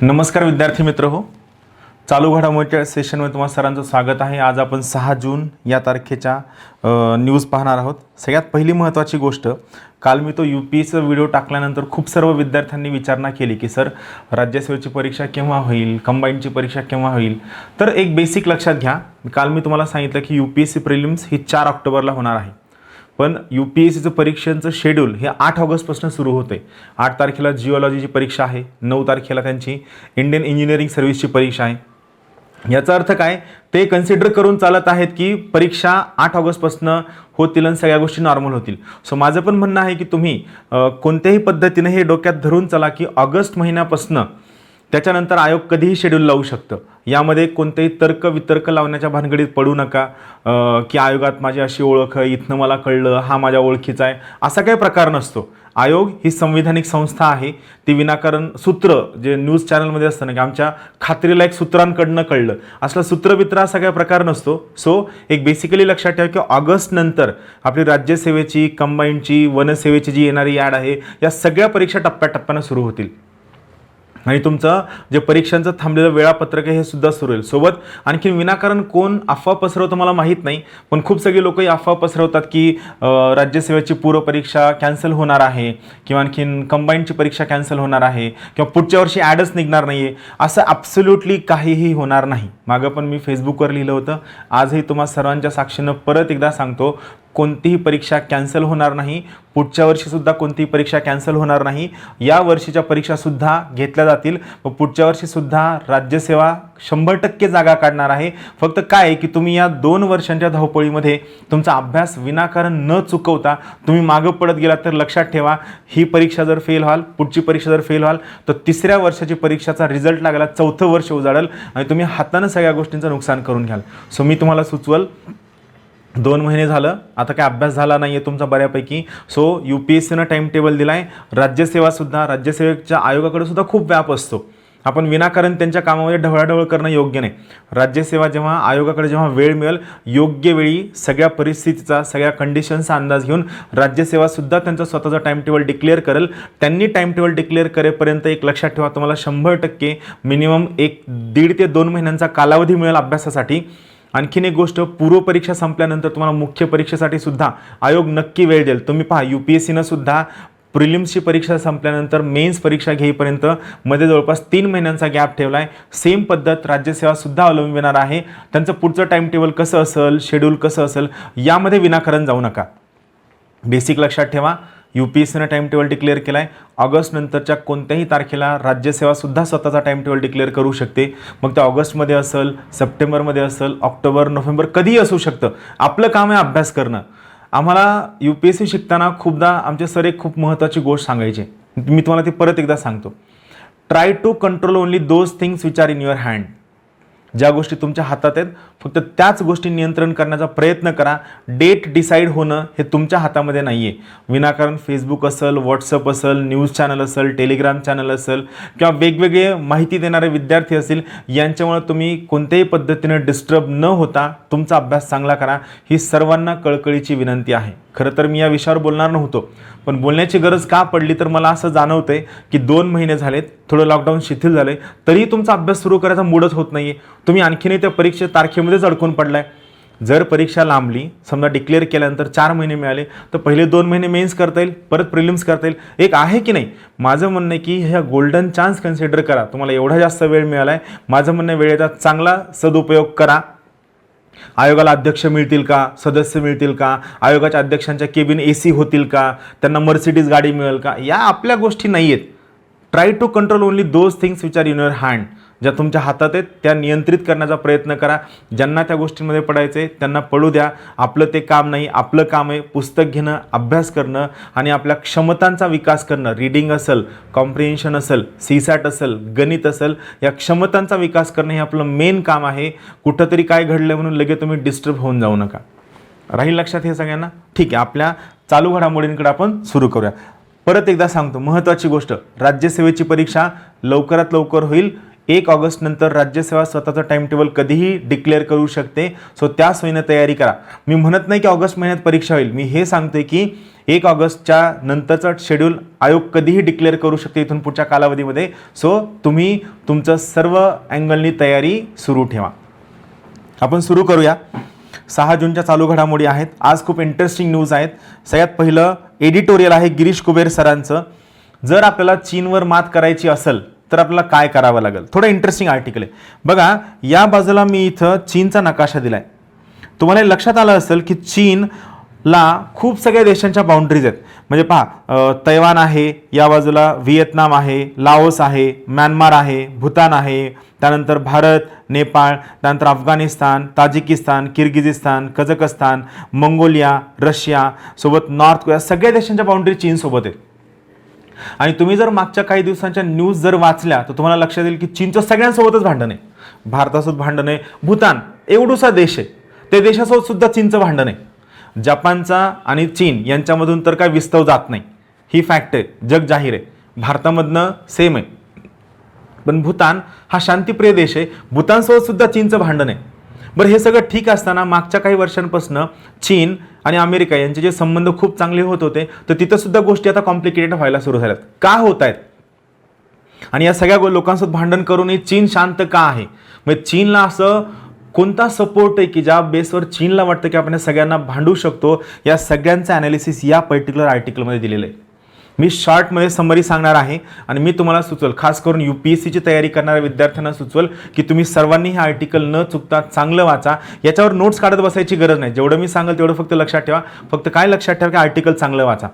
नमस्कार विद्यार्थी मित्र हो. चालू घडामोडीच्या सेशनमध्ये तुम्हा सर्वांचं स्वागत आहे. आज आपण 6 जून या तारखेच्या न्यूज पाहणार आहोत. सगळ्यात पहिली महत्त्वाची गोष्ट, काल मी तो UPSCचा व्हिडिओ टाकल्यानंतर खूप सर्व विद्यार्थ्यांनी विचारणा केली की सर राज्यसेवेची परीक्षा केव्हा होईल, कंबाईनची परीक्षा केव्हा होईल. तर एक बेसिक लक्षात घ्या. काल मी तुम्हाला सांगितलं की UPSC प्रिलिम्स ही 4 ऑक्टोबरला होणार आहे. पण UPSCचं परीक्षांचं शेड्यूल हे 8 ऑगस्टपासून सुरू होते. 8 तारखेला जिओलॉजीची परीक्षा आहे, 9 तारखेला त्यांची इंडियन इंजिनिअरिंग सर्व्हिसची परीक्षा आहे. याचा अर्थ काय, ते कन्सिडर करून चालत आहेत की परीक्षा 8 ऑगस्टपासून होतील आणि सगळ्या गोष्टी नॉर्मल होतील. सो माझं पण म्हणणं आहे की तुम्ही कोणत्याही पद्धतीने हे डोक्यात धरून चला की ऑगस्ट महिन्यापासून त्याच्यानंतर आयोग कधीही शेड्यूल लावू शकतं. यामध्ये कोणतेही तर्क वितर्क लावण्याच्या भानगडीत पडू नका की आयोगात माझी अशी ओळख आहे, इथनं मला कळलं, हा माझ्या ओळखीचा आहे, असा काही प्रकार नसतो. आयोग ही संविधानिक संस्था आहे. ती विनाकारण सूत्र जे न्यूज चॅनलमध्ये असतं ना की आमच्या खात्रीला एक सूत्रांकडनं कळलं, असला सूत्रबित्र असा काही प्रकार नसतो. सो एक बेसिकली लक्षात ठेवा की ऑगस्ट नंतर आपली राज्यसेवेची, कंबाईनची, वनसेवेची जी येणारी ॲड आहे, या सगळ्या परीक्षा टप्प्याटप्प्यानं सुरू होतील आणि तुमचं जे परीक्षांचं थांबलेलं वेळापत्रक आहे हे सुद्धा सुरू होईल. सोबत आणखी विनाकारण कोण अफवा पसरवतं मला माहीत नाही, पण खूप सगळे लोकही अफवा पसरवतात की राज्यसेवेची पूर्वपरीक्षा कॅन्सल होणार आहे किंवा आणखीन कंबाईनची परीक्षा कॅन्सल होणार आहे किंवा पुढच्या वर्षी ॲडच निघणार नाही आहे. असं ॲब्सोल्युटली काहीही होणार नाही. मागं पण मी फेसबुकवर लिहिलं होतं, आजही तुम्हा सर्वांच्या साक्षीनं परत एकदा सांगतो, कोणतीही परीक्षा कॅन्सल होणार नाही. पुढच्या वर्षीसुद्धा कोणतीही परीक्षा कॅन्सल होणार नाही. या वर्षीच्या परीक्षासुद्धा घेतल्या जातील व पुढच्या वर्षीसुद्धा राज्यसेवा 100% जागा काढणार आहे. फक्त काय आहे की तुम्ही या 2 वर्षांच्या धावपळीमध्ये तुमचा अभ्यास विनाकारण न चुकवता तुम्ही मागं पडत गेलात तर लक्षात ठेवा, ही परीक्षा जर फेल व्हाल, पुढची परीक्षा जर फेल व्हाल, तर 3ऱ्या वर्षाची परीक्षाचा रिझल्ट लागला 4थं वर्ष उजाडेल आणि तुम्ही हातानं सगळ्या गोष्टींचं नुकसान करून घ्याल. सो मी तुम्हाला सुचवल, 2 महिने झालं, आता काय अभ्यास झाला नाही आहे तुमचा बऱ्यापैकी. सो UPSCनं टाईम टेबल दिला आहे. राज्यसेवेच्या आयोगाकडे सुद्धा खूप व्याप असतो. आपण विनाकारण त्यांच्या कामामध्ये ढवळाढवळ करणं योग्य नाही. राज्यसेवा जेव्हा आयोगाकडे जेव्हा वेळ मिळेल, योग्य वेळी सगळ्या परिस्थितीचा, सगळ्या कंडिशनचा अंदाज घेऊन राज्यसेवासुद्धा त्यांचं स्वतःचं टाईम टेबल डिक्लेअर करेल. त्यांनी टाईम टेबल डिक्लेअर करेपर्यंत एक लक्षात ठेवा, तुम्हाला 100% मिनिमम 1.5 ते 2 महिन्यांचा कालावधी मिळेल अभ्यासासाठी. आणखीन एक गोष्ट, पूर्वपरीक्षा संपल्यानंतर तुम्हाला मुख्य परीक्षेसाठी सुद्धा आयोग नक्की वेळ देईल. तुम्ही पहा, UPSCनं सुद्धा प्रिलिम्सची परीक्षा संपल्यानंतर मेन्स परीक्षा घेईपर्यंत मध्ये जवळपास 3 महिन्यांचा गॅप ठेवला आहे. सेम पद्धत राज्यसेवासुद्धा अवलंबणार आहे. त्यांचं पुढचं टाईम टेबल कसं असेल, शेड्यूल कसं असेल, यामध्ये विनाकारण जाऊ नका. बेसिक लक्षात ठेवा, UPSCनं टाईम टेबल डिक्लेअर केला आहे. ऑगस्ट नंतरच्या कोणत्याही तारखेला राज्यसेवासुद्धा स्वतःचा टाईम टेबल डिक्लेअर करू शकते. मग ते ऑगस्टमध्ये असेल, सप्टेंबरमध्ये असेल, ऑक्टोबर, नोव्हेंबर, कधीही असू शकतं. आपलं काम आहे अभ्यास करणं. आम्हाला UPSC शिकताना खूपदा आमचे सर एक खूप महत्त्वाची गोष्ट सांगायची, मी तुम्हाला ती परत एकदा सांगतो. Try to control only those things which are in your hand. ज्या गोष्टी तुमच्या हातात आहेत, फक्त त्याच गोष्टी नियंत्रण करण्याचा प्रयत्न करा. डेट डिसाईड होणं हे तुमच्या हातामध्ये नाही आहे. विनाकारण फेसबुक असेल, व्हॉट्सअप असेल, न्यूज चॅनल असेल, टेलिग्राम चॅनल असेल किंवा वेगवेगळे माहिती देणारे विद्यार्थी असतील, यांच्यामुळे तुम्ही कोणत्याही पद्धतीने डिस्टर्ब न होता तुमचा अभ्यास चांगला करा, ही सर्वांना कळकळीची विनंती आहे. खरं तर मी या विषयावर बोलणार नव्हतो, पण बोलण्याची गरज का पडली तर मला असं जाणवतंय की 2 महिने झालेत, थोडं लॉकडाऊन शिथिल झालं आहे, तरीही तुमचा अभ्यास सुरू करायचा मूडच होत नाही आहे. तुम्ही आणखीनही त्या परीक्षे तारखेमध्येच अडकून पडलाय. जर परीक्षा लांबली, समजा डिक्लेअर केल्यानंतर 4 महिने मिळाले, तर पहिले 2 महिने मेन्स करता येईल, परत प्रिलिम्स करता येईल. एक आहे की नाही, माझं म्हणणं आहे की ह्या गोल्डन चान्स कन्सिडर करा. तुम्हाला एवढा जास्त वेळ मिळाला आहे, माझं म्हणणं वेळेचा चांगला सदुपयोग करा. आयोगाला अध्यक्ष मिळतील का, सदस्य मिळतील का, आयोगाच्या अध्यक्षांच्या केबिन AC होतील का, त्यांना मर्सिडीज गाडी मिळेल का, या आपल्या गोष्टी नाही आहेत. Try to control only those things which are in your hand. ज्या तुमच्या हातात आहेत त्या नियंत्रित करण्याचा प्रयत्न करा. ज्यांना त्या गोष्टींमध्ये पडायचं आहे त्यांना पडू द्या. आपलं ते काम नाही. आपलं काम आहे पुस्तक घेणं, अभ्यास करणं आणि आपल्या क्षमतांचा विकास करणं. रीडिंग असेल, कॉम्प्रिहेन्शन असेल, CSAT असेल, गणित असेल, या क्षमतांचा विकास करणं हे आपलं मेन काम आहे. कुठंतरी काय घडलं म्हणून लगेच तुम्ही डिस्टर्ब होऊन जाऊ नका. राहील लक्षात हे सगळ्यांना? ठीक आहे, आपल्या चालू घडामोडींकडे आपण सुरू करूया. परत एकदा सांगतो, महत्त्वाची गोष्ट, राज्यसेवेची परीक्षा लवकरात लवकर होईल. 1 ऑगस्ट नंतर राज्यसेवा स्वतःचं टाइम टेबल कधीही डिक्लेअर करू शकते. सो त्या सोयीनं तयारी करा. मी म्हणत नाही की ऑगस्ट महिन्यात परीक्षा होईल, मी हे सांगतोय की 1 ऑगस्टच्या नंतरचं शेड्यूल आयोग कधीही डिक्लेअर करू शकते इथून पुढच्या कालावधीमध्ये. सो तुम्ही तुमचं सर्व अँगलनी तयारी सुरू ठेवा. आपण सुरू करूया. 6 जूनच्या चालू घडामोडी आहेत. आज खूप इंटरेस्टिंग न्यूज आहेत. सगळ्यात पहिलं एडिटोरियल आहे गिरीश कुबेर सरांचं. जर आपल्याला चीनवर मात करायची असेल तर आपल्याला काय करावं लागेल. थोडं इंटरेस्टिंग आर्टिकल आहे बघा. या बाजूला मी इथं चीनचा नकाशा दिलाय. तुम्हाला हे लक्षात आलं असेल की चीनला खूप सगळ्या देशांच्या बाउंड्रीज आहेत. म्हणजे पहा, तैवान आहे, या बाजूला व्हिएतनाम आहे, लाओस आहे, म्यानमार आहे, भूतान आहे, त्यानंतर भारत, नेपाळ, त्यानंतर Afghanistan, Tajikistan, Kyrgyzstan, Kazakhstan, Mongolia, Russia सोबत नॉर्थ कोरिया, सगळ्या देशांच्या बाउंड्री चीनसोबत आहेत. आणि तुम्ही जर मागच्या काही दिवसांच्या न्यूज जर वाचल्या तर तुम्हाला लक्षात येईल की चीनचं सगळ्यांसोबतच भांडण आहे. भारतासोबत भांडण आहे. भूतान एवढूसा देश आहे, त्या देशासोबत सुद्धा चीनचं भांडण आहे. जपानचा आणि चीन यांच्यामधून तर काय विस्तव जात नाही, ही फॅक्ट आहे, जग जाहीर आहे. भारतामधनं सेम आहे. पण भूतान हा शांतिप्रिय देश आहे, भूतानसोबत सुद्धा चीनचं भांडण आहे. बरं, हे सगळं ठीक असताना मागच्या काही वर्षांपासून चीन आणि अमेरिका यांचे जे संबंध खूप चांगले होत होते, तर तिथं सुद्धा गोष्टी आता कॉम्प्लिकेटेड व्हायला सुरू झाल्यात. का होत आहेत आणि या सगळ्या लोकांसोबत भांडण करूनही चीन शांत का आहे? म्हणजे चीनला असं कोणता सपोर्ट आहे की ज्या बेसवर चीनला वाटतं की आपण या सगळ्यांना भांडू शकतो? या सगळ्यांचं ॲनालिसिस या पर्टिक्युलर आर्टिकलमध्ये दिलेलं आहे. मी शॉर्टमध्ये समरी सांगणार आहे आणि मी तुम्हाला सुचवल, खास करून UPSCची तयारी करणाऱ्या विद्यार्थ्यांना सुचवल की तुम्ही सर्वांनी हे आर्टिकल न चुकता चांगलं वाचा. याच्यावर नोट्स काढत बसायची गरज नाही. जेवढं मी सांगेल तेवढं फक्त लक्षात ठेवा. फक्त काय लक्षात ठेवा की आर्टिकल चांगलं वाचा.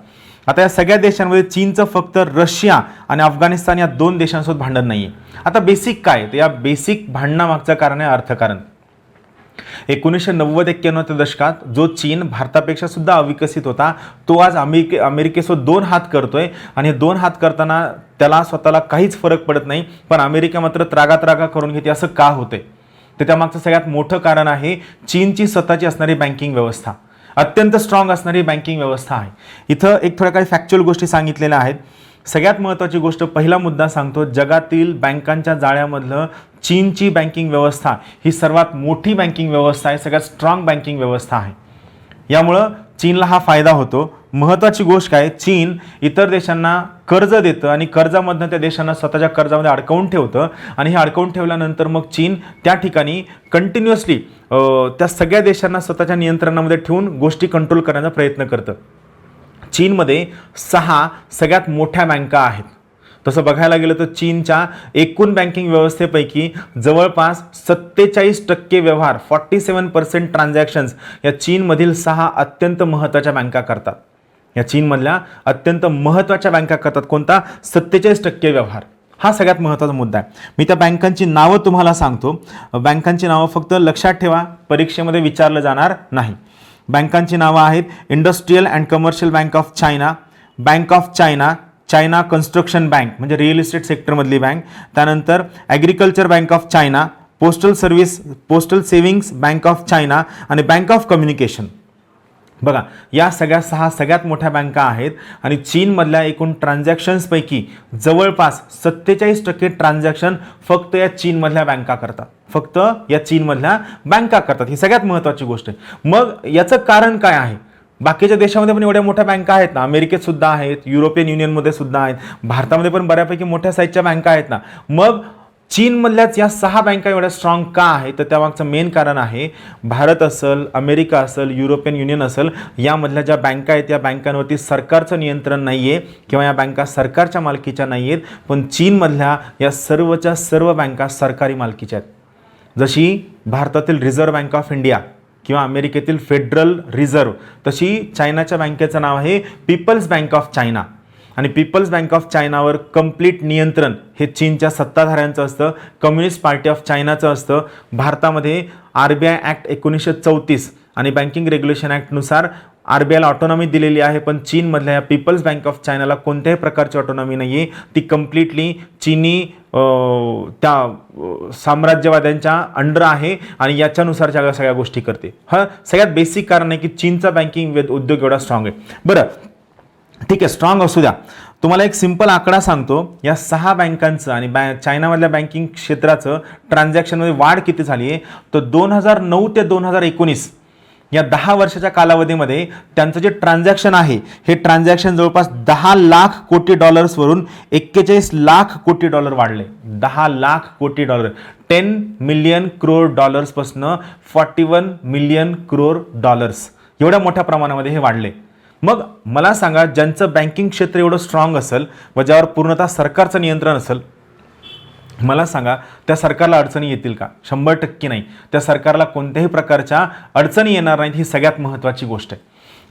आता या सगळ्या देशांमध्ये चीनचं फक्त रशिया आणि अफगाणिस्तान या 2 देशांसोबत भांडण नाही आहे. आता बेसिक काय, तर या बेसिक भांडणामागचं कारण आहे अर्थकारण. 1990-91 दशकात जो चीन भारतापेक्षा सुद्धा अविकसित होता, तो आज अमेरिकेसोबत 2 हात करतोय. आणि हे 2 हात करताना त्याला स्वतःला काहीच फरक पडत नाही, पण अमेरिका मात्र त्रागा करून घेते. असं का होतंय? तर त्यामागचं सगळ्यात मोठं कारण आहे चीनची स्वतःची असणारी बँकिंग व्यवस्था, अत्यंत स्ट्रॉंग असणारी बँकिंग व्यवस्था आहे. इथं एक थोड्या काही फॅक्च्युअल गोष्टी सांगितलेल्या आहेत. सगळ्यात महत्त्वाची गोष्ट, पहिला मुद्दा सांगतो, जगातील बँकांच्या जाळ्यामधलं चीनची बँकिंग व्यवस्था ही सर्वात मोठी बँकिंग व्यवस्था आहे, सगळ्यात स्ट्रॉंग बँकिंग व्यवस्था आहे. यामुळं चीनला हा फायदा होतो. महत्त्वाची गोष्ट काय, चीन इतर देशांना कर्ज देतं आणि कर्जामधनं त्या देशांना स्वतःच्या कर्जामध्ये अडकवून ठेवतं. आणि हे अडकवून ठेवल्यानंतर मग चीन त्या ठिकाणी कंटिन्युअसली त्या सगळ्या देशांना स्वतःच्या नियंत्रणामध्ये ठेवून गोष्टी कंट्रोल करण्याचा प्रयत्न करतं. चीनमध्ये 6 सगळ्यात मोठ्या बँका आहेत. तसं बघायला गेलं तर चीनच्या एकूण बँकिंग व्यवस्थेपैकी जवळपास 47% व्यवहार, 47% ट्रान्झॅक्शन्स या चीनमधील 6 अत्यंत महत्त्वाच्या बँका करतात. या चीनमधल्या अत्यंत महत्त्वाच्या बँका करतात. कोणता? 47% व्यवहार. हा सगळ्यात महत्त्वाचा मुद्दा आहे. मी त्या बँकांची नावं तुम्हाला सांगतो. बँकांची नावं फक्त लक्षात ठेवा, परीक्षेमध्ये विचारलं जाणार नाही. बँकांची नावं आहेत industrial and commercial bank of China, bank of China, China construction bank म्हणजे रिअल इस्टेट सेक्टरमधली बँक, त्यानंतर agriculture bank of China, postal savings bank of China आणि बँक ऑफ कम्युनिकेशन. बघा, या सगळ्या 6 सगळ्यात मोठ्या बँका आहेत. आणि चीनमधल्या एकूण ट्रान्झॅक्शन्सपैकी जवळपास 47% ट्रान्झॅक्शन फक्त या चीनमधल्या बँका करतात. फक्त या चीनमधल्या बँका करतात. ही सगळ्यात महत्त्वाची गोष्ट आहे. मग याचं कारण काय आहे? बाकीच्या देशामध्ये पण एवढ्या मोठ्या बँका आहेत ना, अमेरिकेत सुद्धा आहेत, युरोपियन युनियनमध्ये सुद्धा आहेत, भारतामध्ये पण बऱ्यापैकी मोठ्या साईजच्या बँका आहेत ना. मग चीनमधल्याच या 6 बँका एवढ्या स्ट्रॉंग का आहे? तर त्यामागचं मेन कारण आहे, भारत असेल, अमेरिका असेल, युरोपियन युनियन असेल, यामधल्या ज्या बँका आहेत या बँकांवरती सरकारचं नियंत्रण नाही आहे किंवा या बँका सरकारच्या मालकीच्या नाही आहेत. पण चीनमधल्या या सर्वच्या सर्व बँका सरकारी मालकीच्या आहेत. जशी भारतातील रिझर्व्ह बँक ऑफ इंडिया किंवा अमेरिकेतील फेडरल रिझर्व्ह, तशी चायनाच्या बँकेचं नाव आहे पीपल्स बँक ऑफ चायना. आणि पीपल्स बँक ऑफ चायनावर कंप्लीट नियंत्रण हे चीनच्या सत्ताधाऱ्यांचं असतं, कम्युनिस्ट पार्टी ऑफ चायनाचं असतं. भारतामध्ये RBI ॲक्ट 1934 आणि बँकिंग रेग्युलेशन ॲक्टनुसार RBIला ऑटोनॉमी दिलेली आहे. पण चीनमधल्या या पीपल्स बँक ऑफ चायनाला कोणत्याही प्रकारची ऑटोनॉमी नाही आहे. ती कंप्लिटली चीनी त्या साम्राज्यवाद्यांच्या अंडर आहे आणि याच्यानुसार सगळ्या गोष्टी करते. हा सगळ्यात बेसिक कारण आहे की चीनचा बँकिंग उद्योग एवढा स्ट्रॉंग आहे. बरं, ठीक आहे, स्ट्रॉंग असू द्या. तुम्हाला एक सिंपल आकडा सांगतो, या 6 बँकांचं आणि चायनामधल्या बँकिंग क्षेत्राचं ट्रान्झॅक्शनमध्ये वाढ किती झाली आहे, तर 2009 ते 2019 या 10 वर्षाच्या कालावधीमध्ये त्यांचं जे ट्रान्झॅक्शन आहे हे ट्रान्झॅक्शन जवळपास 10 लाख कोटी डॉलर्सवरून 41 लाख कोटी डॉलर वाढले. 10 लाख कोटी डॉलर, 10 मिलियन क्रोर डॉलर्सपासून 41 मिलियन क्रोर डॉलर्स एवढ्या मोठ्या प्रमाणामध्ये हे वाढले. मग मला सांगा, ज्यांचं बँकिंग क्षेत्र एवढं स्ट्रॉंग असेल व ज्यावर पूर्णतः सरकारचं नियंत्रण असेल, मला सांगा त्या सरकारला अडचणी येतील का? 100% नाही. त्या सरकारला कोणत्याही प्रकारच्या अडचणी येणार नाहीत, ही सगळ्यात महत्त्वाची गोष्ट आहे.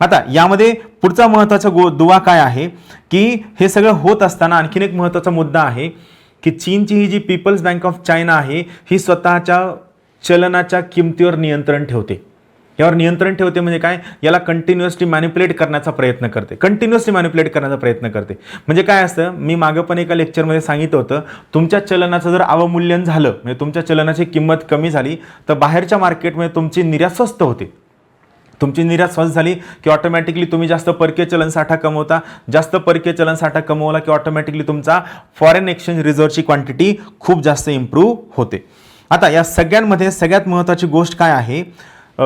आता यामध्ये पुढचा महत्त्वाचा दुवा काय आहे की हे सगळं होत असताना आणखीन एक महत्त्वाचा मुद्दा आहे की चीनची ही जी पीपल्स बँक ऑफ चायना आहे ही स्वतःच्या चलनाच्या किमतीवर नियंत्रण ठेवते. यावर नियंत्रण ठेवते म्हणजे काय, याला कंटिन्युअसली मॅनिप्युलेट करण्याचा प्रयत्न करते, म्हणजे काय असतं, मी मागं पण एका लेक्चरमध्ये सांगितलं होतं, तुमच्या चलनाचं जर अवमूल्यन झालं म्हणजे तुमच्या चलनाची किंमत कमी झाली तर बाहेरच्या मार्केटमध्ये तुमची निर्यात स्वस्त होते. तुमची निर्यात स्वस्त झाली की ऑटोमॅटिकली तुम्ही जास्त परकीय चलन साठा कमवता, जास्त परकीय चलन साठा कमवला की ऑटोमॅटिकली तुमचा फॉरेन एक्सचेंज रिझर्वची क्वांटिटी खूप जास्त इम्प्रूव्ह होते. आता या सगळ्यांमध्ये सगळ्यात महत्त्वाची गोष्ट काय आहे,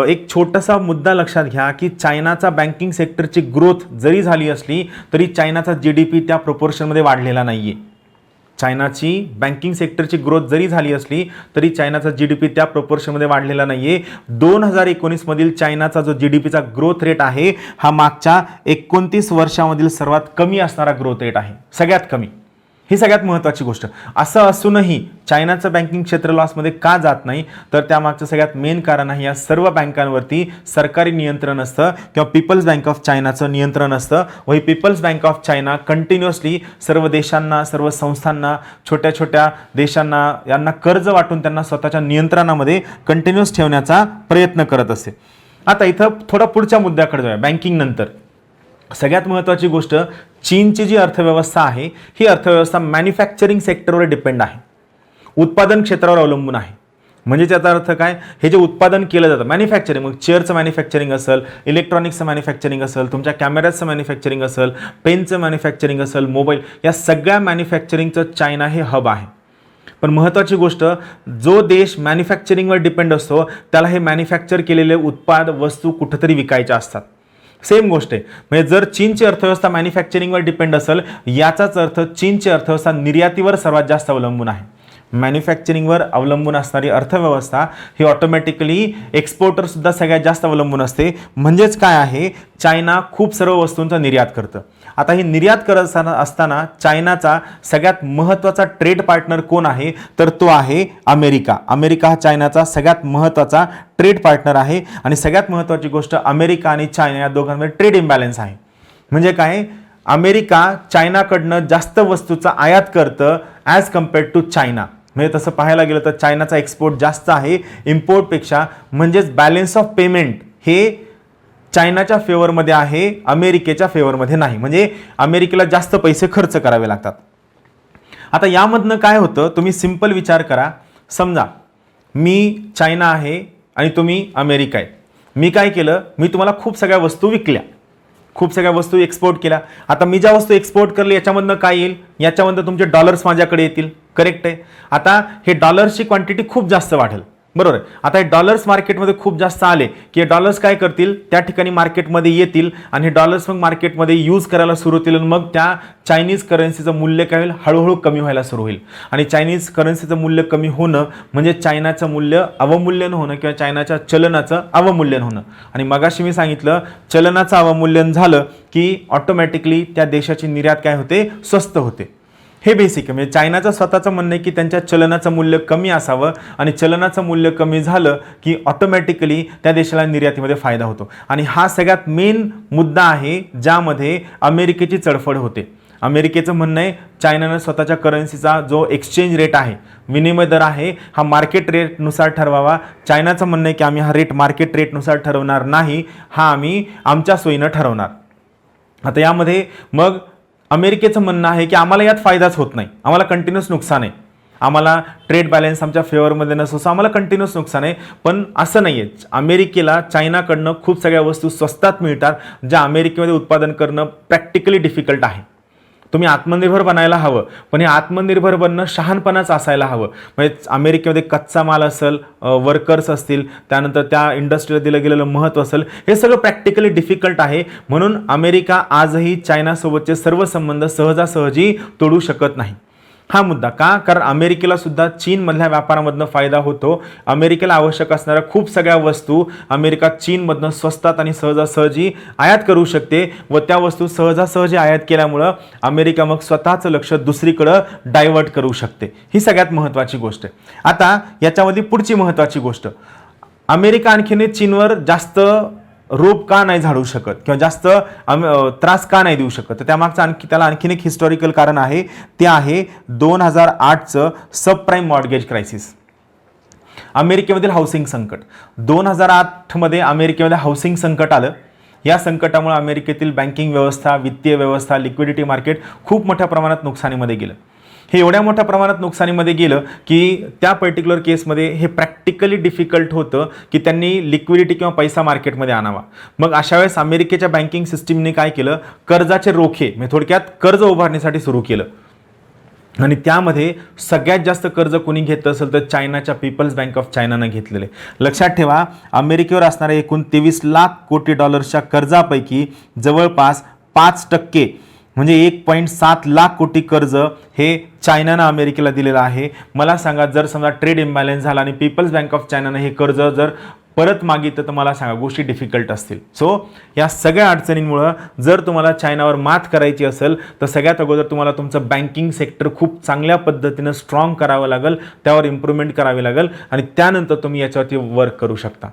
एक छोटासा मुद्दा लक्षात घ्या की चायनाचा बँकिंग सेक्टरची ग्रोथ जरी झाली असली तरी चायनाचा GDP त्या प्रोपोर्शनमध्ये वाढलेला नाहीये. चायनाची बँकिंग सेक्टरची ग्रोथ जरी झाली असली तरी चायनाचा GDP त्या प्रोपोर्शनमध्ये वाढलेला नाहीये. 2019 मधील चायनाचा जो GDPचा ग्रोथ रेट आहे हा मागच्या 29 वर्षामधील सर्वात कमी असणारा ग्रोथ रेट आहे, सगळ्यात कमी. ही सगळ्यात महत्त्वाची गोष्ट. असं असूनही चायनाचं बँकिंग क्षेत्र लॉसमध्ये का जात नाही, तर त्यामागचं सगळ्यात मेन कारण आहे या सर्व बँकांवरती सरकारी नियंत्रण असतं किंवा पीपल्स बँक ऑफ चायनाचं नियंत्रण असतं. व ही People's Bank of China continuously सर्व देशांना, सर्व संस्थांना, छोट्या छोट्या देशांना यांना कर्ज वाटून त्यांना स्वतःच्या नियंत्रणामध्ये कंटिन्युअस ठेवण्याचा प्रयत्न करत असते. आता इथं थोडा पुढच्या मुद्द्याकडे जाऊया. बँकिंग नंतर सगळ्यात महत्त्वाची गोष्ट, चीनची जी अर्थव्यवस्था आहे ही अर्थव्यवस्था मॅन्युफॅक्चरिंग सेक्टरवर डिपेंड आहे, उत्पादन क्षेत्रावर अवलंबून आहे. म्हणजे त्याचा अर्थ काय, हे जे उत्पादन केलं जातं मॅन्युफॅक्चरिंग, मग चेअरचं मॅन्युफॅक्चरिंग असेल, इलेक्ट्रॉनिक्सचं मॅन्युफॅक्चरिंग असेल, तुमच्या कॅमेऱ्याचं मॅन्युफॅक्चरिंग असेल, पेनचं मॅन्युफॅक्चरिंग असेल, मोबाईल, या सगळ्या मॅन्युफॅक्चरिंगचं चायना हे हब आहे. पण महत्त्वाची गोष्ट, जो देश मॅन्युफॅक्चरिंगवर डिपेंड असतो त्याला हे मॅन्युफॅक्चर केलेले उत्पाद वस्तू कुठंतरी विकायच्या असतात. सेम गोष्ट आहे. म्हणजे जर चीनची अर्थव्यवस्था मॅन्युफॅक्चरिंगवर डिपेंड असेल, याचाच अर्थ चीनची अर्थव्यवस्था निर्यातीवर सर्वात जास्त अवलंबून आहे. मॅन्युफॅक्चरिंगवर अवलंबून असणारी अर्थव्यवस्था ही ऑटोमॅटिकली एक्सपोर्टरसुद्धा सगळ्यात जास्त अवलंबून असते. म्हणजेच काय आहे, चायना खूप सर्व वस्तूंचा निर्यात करतं. आता ही निर्यात करत असताना चायनाचा सगळ्यात महत्त्वाचा ट्रेड पार्टनर कोण आहे, तर तो आहे अमेरिका. अमेरिका हा चायनाचा सगळ्यात महत्त्वाचा ट्रेड पार्टनर आहे. आणि सगळ्यात महत्त्वाची गोष्ट, अमेरिका आणि चायना या दोघांमध्ये ट्रेड इम्बॅलन्स आहे. म्हणजे काय, अमेरिका चायनाकडनं जास्त वस्तूचा आयात करतं ॲज कम्पेअर्ड टू चायना. म्हणजे तसं पाहायला गेलं तर चायनाचा एक्सपोर्ट जास्त आहे इम्पोर्टपेक्षा. म्हणजेच बॅलन्स ऑफ पेमेंट हे चायनाच्या फेवरमध्ये आहे, अमेरिकेच्या फेवरमध्ये नाही. म्हणजे अमेरिकेला जास्त पैसे खर्च करावे लागतात. आता यामधनं काय होतं, तुम्ही सिंपल विचार करा. समजा मी चायना आहे आणि तुम्ही अमेरिका आहे. मी काय केलं, मी तुम्हाला खूप सगळ्या वस्तू विकल्या, खूप सगळ्या वस्तू एक्सपोर्ट केल्या. आता मी ज्या वस्तू एक्सपोर्ट करले याच्यामधनं काय येईल, याच्यामधनं तुमचे डॉलर्स माझ्याकडे येतील. करेक्ट आहे. आता हे डॉलर्सची क्वांटिटी खूप जास्त वाढेल, बरोबर आहे. आता हे डॉलर्स मार्केटमध्ये खूप जास्त आले की हे डॉलर्स काय करतील, त्या ठिकाणी मार्केटमध्ये येतील आणि हे डॉलर्स मग मार्केटमध्ये यूज करायला सुरू होतील. मग त्या चायनीज करन्सीचं मूल्य काय होईल, हळूहळू कमी व्हायला सुरू होईल. आणि चायनीज करन्सीचं मूल्य कमी होणं म्हणजे चायनाचं मूल्य अवमूल्यन होणं किंवा चायनाच्या चलनाचं अवमूल्यन होणं. आणि मगाशी मी सांगितलं, चलनाचं अवमूल्यन झालं की ऑटोमॅटिकली त्या देशाची निर्यात काय होते, स्वस्त होते. हे बेसिक आहे. म्हणजे चायनाचं स्वतःचं म्हणणं आहे की त्यांच्या चलनाचं मूल्य कमी असावं आणि चलनाचं मूल्य कमी झालं की ऑटोमॅटिकली त्या देशाला निर्यातीमध्ये फायदा होतो. आणि हा सगळ्यात मेन मुद्दा आहे ज्यामध्ये अमेरिकेची चढफड होते. अमेरिकेचं म्हणणं आहे चायनानं स्वतःच्या करन्सीचा जो एक्सचेंज रेट आहे, विनिमय दर आहे, हा मार्केट रेटनुसार ठरवावा. चायनाचं म्हणणं आहे की आम्ही हा रेट मार्केट रेटनुसार ठरवणार नाही, हा आम्ही आमच्या सोयीनं ठरवणार. आता यामध्ये मग अमेरिकेचं म्हणणं आहे की आम्हाला यात फायदाच होत नाही, आम्हाला कंटिन्युअस नुकसान आहे, आम्हाला ट्रेड बॅलन्स आमच्या फेवरमध्ये नसतो, आम्हाला कंटिन्युअस नुकसान आहे. पण असं नाही आहे. अमेरिकेला चायनाकडनं खूप सगळ्या वस्तू स्वस्तात मिळतात ज्या अमेरिकेमध्ये उत्पादन करणं प्रॅक्टिकली डिफिकल्ट आहे. तुम्ही आत्मनिर्भर बनायला हवं, पण हे आत्मनिर्भर बनणं शहाणपणाच असायला हवं. म्हणजे अमेरिकेमध्ये कच्चा माल असेल, वर्कर्स असतील, त्यानंतर त्या इंडस्ट्रीला दिलं गेलेलं महत्त्व असेल, हे सगळं प्रॅक्टिकली डिफिकल्ट आहे. म्हणून अमेरिका आजही चायनासोबतचे सर्व संबंध सहजासहजी तोडू शकत नाही. हा मुद्दा का? कारण अमेरिकेला सुद्धा चीनमधल्या व्यापारामधनं फायदा होतो. अमेरिकेला आवश्यक असणाऱ्या खूप सगळ्या वस्तू अमेरिका चीनमधनं स्वस्तात आणि सहजासहजी आयात करू शकते व त्या वस्तू सहजासहजी आयात केल्यामुळं अमेरिका मग स्वतःचं लक्ष दुसरीकडं डायव्हर्ट करू शकते. ही सगळ्यात महत्त्वाची गोष्ट आहे. आता याच्यामध्ये पुढची महत्त्वाची गोष्ट, अमेरिका आणखीन चीनवर जास्त रोप का नाही झाडू शकत किंवा जास्त त्रास का नाही देऊ शकत, तर त्यामागचं त्याला आणखीन एक हिस्टॉरिकल कारण आहे. ते आहे 2008चं सबप्राईम मॉर्गेज क्रायसिस, अमेरिकेमधील हाऊसिंग संकट. 2008मध्ये अमेरिकेमध्ये हाऊसिंग संकट आलं. या संकटामुळे अमेरिकेतील बँकिंग व्यवस्था, वित्तीय व्यवस्था, लिक्विडिटी मार्केट खूप मोठ्या प्रमाणात नुकसानीमध्ये गेलं. हे एवढ्या मोठ्या प्रमाणात नुकसानीमध्ये गेलं की त्या पर्टिक्युलर केसमध्ये हे प्रॅक्टिकली डिफिकल्ट होतं की त्यांनी लिक्विडिटी किंवा पैसा मार्केटमध्ये आणावा. मग अशा वेळेस अमेरिकेच्या बँकिंग सिस्टीमने काय केलं, कर्जाचे रोखे म्हणजे थोडक्यात कर्ज उभारण्यासाठी सुरू केलं. आणि त्यामध्ये सगळ्यात जास्त कर्ज कोणी घेतलं असेल तर चायनाच्या पीपल्स बँक ऑफ चायनानं घेतलेले. लक्षात ठेवा, अमेरिकेवर असणाऱ्या एकूण 23 लाख कोटी डॉलर्सच्या कर्जापैकी जवळपास 5% म्हणजे 1.7 लाख कोटी कर्ज हे चायनानं अमेरिकेला दिलेलं आहे. मला सांगा, जर समजा ट्रेड इम्बॅलन्स झाला आणि पीपल्स बँक ऑफ चायनानं हे कर्ज जर परत मागितलं तर मला सांगा गोष्टी डिफिकल्ट असतील. सो या सगळ्या अडचणींमुळं जर तुम्हाला चायनावर मात करायची असेल तर सगळ्यात अगोदर तुम्हाला तुमचं बँकिंग सेक्टर खूप चांगल्या पद्धतीनं स्ट्रॉंग करावं लागेल, त्यावर इम्प्रूव्हमेंट करावी लागेल आणि त्यानंतर तुम्ही याच्यावरती वर्क करू शकता.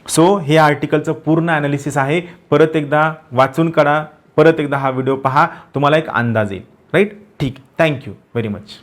सो हे आर्टिकलचं पूर्ण ॲनालिसिस आहे. परत एकदा वाचून काढा, परत एकदा हा व्हिडिओ पहा, तुम्हाला एक अंदाज येईल. राईट? ठीक, थँक्यू व्हेरी मच.